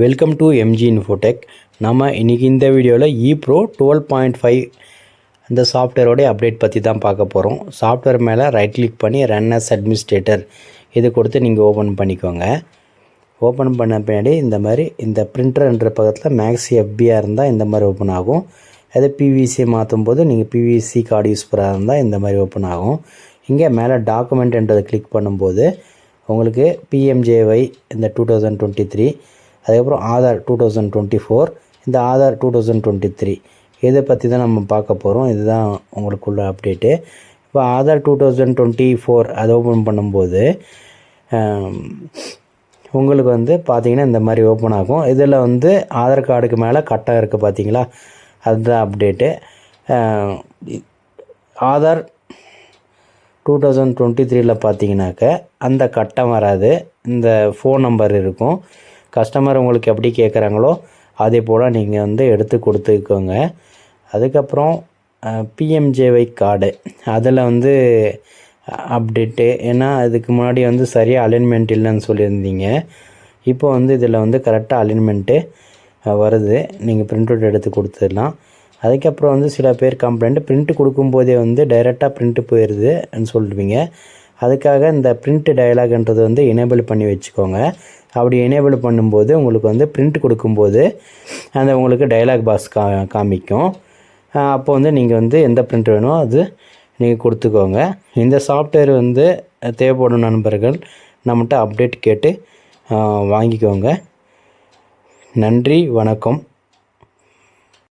Welcome to MG Infotech. நம்ம இன்றைக்கி இந்த வீடியோவில் ePro 12.5 அந்த சாஃப்ட்வேரோடைய அப்டேட் பற்றி தான் பார்க்க போகிறோம். சாஃப்ட்வேர் மேலே ரைட் கிளிக் பண்ணி ரன் அஸ் அட்மினிஸ்ட்ரேட்டர் இது கொடுத்து நீங்கள் ஓப்பன் பண்ணிக்கோங்க. ஓப்பன் பண்ண பின்னாடி இந்த மாதிரி இந்த பிரிண்டர்ன்ற பக்கத்தில் மேக்ஸி எஃபியாக இருந்தால் இந்த மாதிரி ஓப்பன் ஆகும். அதே பிவிசி மாற்றும் போது நீங்கள் பிவிசி கார்டு யூஸ் பண்ணுறதா இருந்தால் இந்த மாதிரி ஓப்பன் ஆகும். இங்கே மேலே டாக்குமெண்ட்ன்றதை கிளிக் பண்ணும்போது உங்களுக்கு PMJY இந்த 2023, அதுக்கப்புறம் ஆதார் 2024, இந்த ஆதார் 2023 இதை பற்றி தான் நம்ம பார்க்க போகிறோம். இதுதான் உங்களுக்குள்ள அப்டேட்டு. இப்போ ஆதார் 2024 அதை ஓப்பன் பண்ணும்போது உங்களுக்கு பார்த்திங்கன்னா இந்த மாதிரி ஓப்பன் ஆகும். இதில் ஆதார் கார்டுக்கு மேலே கட்டம் இருக்குது பார்த்தீங்களா, அதுதான் அப்டேட்டு. ஆதார் 2023 பார்த்தீங்கன்னாக்க அந்த கட்டம் வராது, இந்த ஃபோன் நம்பர் இருக்கும். கஸ்டமர் உங்களுக்கு எப்படி கேட்குறாங்களோ அதே போல் நீங்கள் எடுத்து கொடுத்துக்கோங்க. அதுக்கப்புறம் PMJY கார்டு அதில் அப்டேட்டு, ஏன்னா அதுக்கு முன்னாடி சரியாக அலைன்மெண்ட் இல்லைன்னு சொல்லியிருந்தீங்க. இப்போ இதில் கரெக்டாக அலைன்மெண்ட்டு வருது, நீங்கள் பிரிண்ட் அவுட் எடுத்து கொடுத்துடலாம். அதுக்கப்புறம் சில பேர் கம்ப்ளைண்ட் பிரிண்ட்டு கொடுக்கும்போதே டைரெக்டாக பிரிண்ட்டு போயிடுதுன்னு சொல்லுவீங்க. அதுக்காக இந்த பிரிண்ட் டயலாக்ன்றது எனேபிள் பண்ணி வச்சுக்கோங்க. அப்படி எனேபிள் பண்ணும்போது உங்களுக்கு பிரிண்ட் கொடுக்கும்போது அந்த உங்களுக்கு டயலாக் பாக்ஸ் காமிக்கும். அப்போ நீங்கள் எந்த பிரிண்ட் வேணுமோ அது நீங்கள் கொடுத்துக்கோங்க. இந்த சாஃப்ட்வேர் தேவைப்படும் நண்பர்கள் நம்மகிட்ட அப்டேட் கேட்டு வாங்கிக்கோங்க. நன்றி, வணக்கம்.